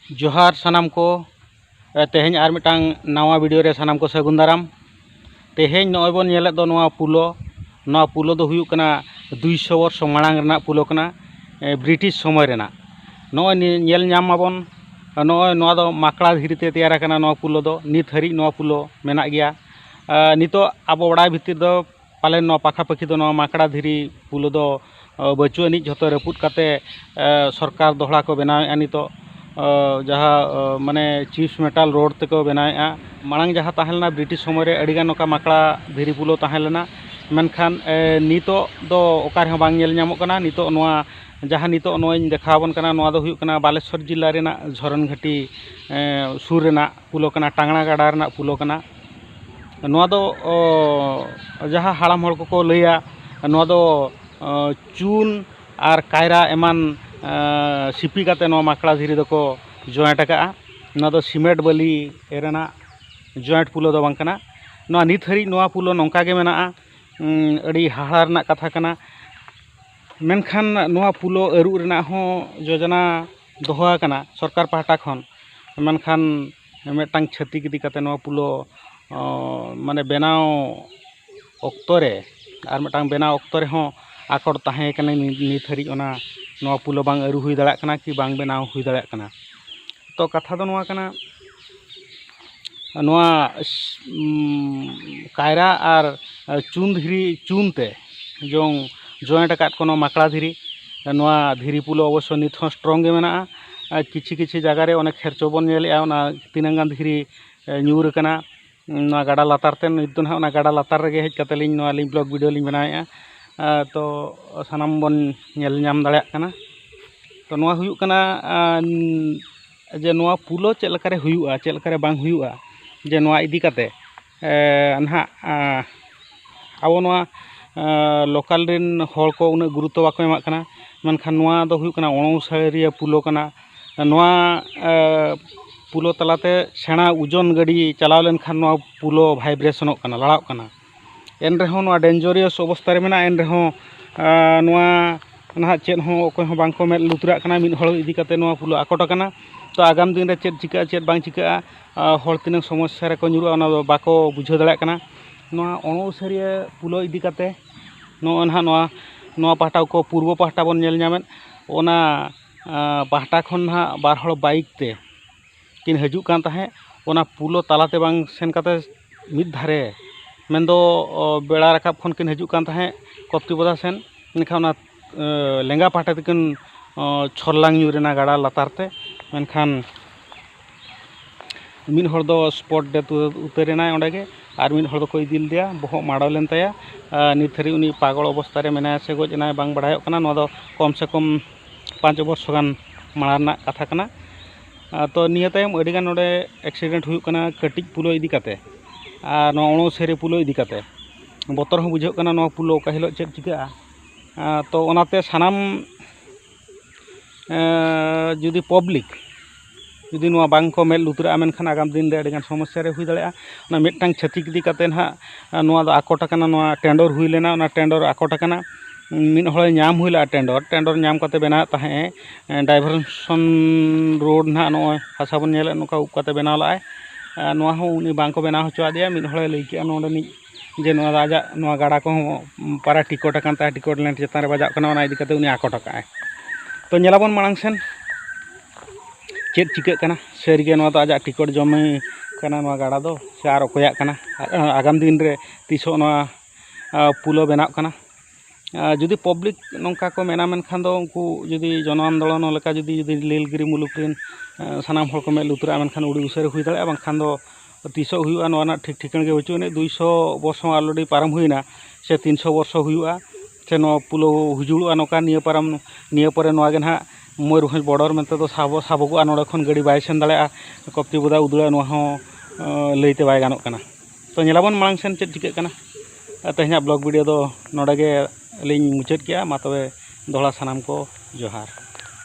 जोहार सानाम को तेहें आर मिटांग नवा वीडियो रे सानाम को सगुन दाराम। तेहें नॉय बन नेलेद दो नवा पुलो दो हुयुग कना 200 वर्ष मांग रना पुलो कना ब्रिटिश समय रेना नॉय नेल नाम माबन नॉय नवा दो माकड़ा धीरे ते तैयार कना नवा पुलो दो नित हरी नवा पुलो मेना गया नितो आबो बड़ा भितर दो पाले नवा पाखा पाखी दो नवा माकड़ा धीरे पुलो दो बचु अनिज जतो रपुट काते सरकार दोहड़ा को बनावे नितो जहाँ माने चिप्स मेटल रोड तक बनाएगा मांग जहाँ तहलना ब्रिटिश समय रे अड़ीगान नोका माकड़ा धीरी पुलो तहलना मेनखान नितो दो ओकार हो बांग नेल नामो कना नितो नोआ जहाँ नितो नोइन देखावन कना नोआ दो हुयुग कना बालेश्वर जिला रेना झरन घाटी सुर रेना पुलो कना टांगना गाडा रेना पुलो कना नोआ दो जहाँ हाड़ाम हड़ को लैया नोआ दो चून और कायरा एमान सिपी काते नोआ माकड़ा धीरे दो को जॉइंट का ना दो सीमेंट बाली एरेना जॉइंट पुलो दो बांग कना नोआ नित हरी नोआ पुलो नोंका गे मेना अड़ी हाहार ना कथा कना मेनखान नोआ पुलो अरु रेना हो योजना दोहा कना सरकार पाहटा खन मेनखान मेटांग छतिक इदी काते नोआ पुलो माने बेनाव ऑक्तो रे आर मेटांग बेनाव ऑक्तो रे हो आकड़ ताहे कने नित हरी ओना नोआ पुलो बांग अरु हुई दाड़ा कना कि बांग बेनाव हुई दाड़ा कना तो कथा दो नोआ कना नोआ कायरा और चून धीरी चूनते जो जॉइंट आकाद को माकड़ा धीरी नोआ धीरी पुलो अवश्य नित हो स्ट्रंग मेना किछि किछि जगह रे अनेक खेरचो बन नेलेआ ओना तीनांग गान धीरी न्यूर कना नोआ गाडा लातारते नित ना ओना गाडा लातार रेगे हेज काते लिंग नोआ लिंग ब्लॉग वीडियो लिंग बनाएआ तो सानाम बन नेल नाम दाड़ा कना तो नोआ हुयुग कना जे नोआ पुलो चेद लकारे हुयुगा चेद लकारे बांग हुयुगा जे नोआ इदी काते ना आबो नोआ लोकल रेन हड़ को उना गुरुत्व बाको एमा कना मेनखान नोआ दो हुयुग कना अणुसारिया पुलो कना नोआ पुलो तलाते सेना ओजन गाड़ी चलाव लेनखान नोआ पुलो भाइब्रेशनोग कना लड़ाव कना एन रेहो नोआ डेंजरियस अवस्था रे मेना एन रेहो नोआ ना चेद हो अकोय हो बांको मेद लुतुराग कना मिद हड़ इदी काते नोआ पुलो आकोट कना तो आगाम दिन रे चेद चिका चेद बांग चिका हड़ तीन समस्या रे को न्युरुआ ओना बाको बुझाव दाड़ा कना नोआ अणुसारिया पुलो इदी काते नोआ ना नोआ पाहटा को पूर्व पाहटा बन नेल नामेद ओना पाहटा खन ना बार हड़ बाइक ते किन हजुग कान ताहे ओना पुलो तालाते बांग सेन काते मिद धारे मेनदो बेड़ा राकाब खन किन हजुग कान ताहे कप्तिबदा सेन इनखा ओना लेंगा पाहटा तकिन छरलांग न्यूरेना गाडा लातारते मेनखान मिद हड़ दो स्पॉट डेथ उतरेना ओंडेगे और मिद हड़ दो को इदिल दिया बहो माड़ो लेन ताया नित हरी उनी पागल अवस्था रे मेना से गजना बांग बाड़ायो कना नोआ दो कम से कम 5 वर्ष गान माड़ाना कथा कना तो निया तायम अडिगान नोडे एक्सीडेंट हुयुग कना कटिज पुलो इदी काते आर नोआ अणुसारी पुलो इदी काते बतर हो बुझाव कना नोआ पुलो का हिलो चेद चिका तो ओनाते सानाम जुदी पब्लिक जुदी नोआ बांग को मेल लुतुरा मेनखान आगाम दिन रे अडिगान समस्या रे हुई दाड़ा ना मिदटांग छतिक इदी काते ना नोआ दो आकोट कना नोआ टेंडर हुई लेना ओना टेंडर आकोट कना मिद हड़ नाम हुईला टेंडर नाम काते बेना ताहे डाइवर्सन रोड ना नोय हासा बन नेले नोका उप काते बेनाव लाय नोआ हो उनी बांग को बेनाव होचो आदिया मिद हड़ लई के नोडे नि जे नोआ आजा नोआ गाड़ा को पारा टिकट कान ता टिकट लेन चेतान रे बाजाव कना ओना इदी काते उनी आकोट काय तो नेलाबन मांग सेन चेद चिका कना सारिगे नोआ दो आजा टिकट जमे कना नोआ गाड़ा दो से आर अकोया कना आगाम दिन रे तिसो नोआ पुलो बेनाव कना जुदी पब्लिक नौका को मेना मेनखान दो उनको जुदी जन आंदोलन लेका जुदी लीलगिरी मुलुक रेन सानाम हड़ को मेद लुतुरा मेनखान उड़ी उसारे हुई दाड़ा बांखान दो तिसो हुयुआ नोआ ना ठीक ठिकाना गे बचुने 200 वर्ष अलरेडी पारम हुईना से 300 वर्ष हुयुआ से नोआ पुलो हुजुड़ुआ नौका निया पारम निया परे नोआ गे ना मयूरभंज बॉर्डर मेनते तो साबोगुआ नोडे खन गाड़ी बाय सेन दाड़ा कप्तिबदा उदुड़ा नोआ हो लईते बाय गानोग कना तो नेलाबन मांग सेन चेद चिका कना तेहना ब्लॉग वीडियो दो नोडे गे लिंग मुचाद किया मा तबे दोहड़ा सानाम को जोहार।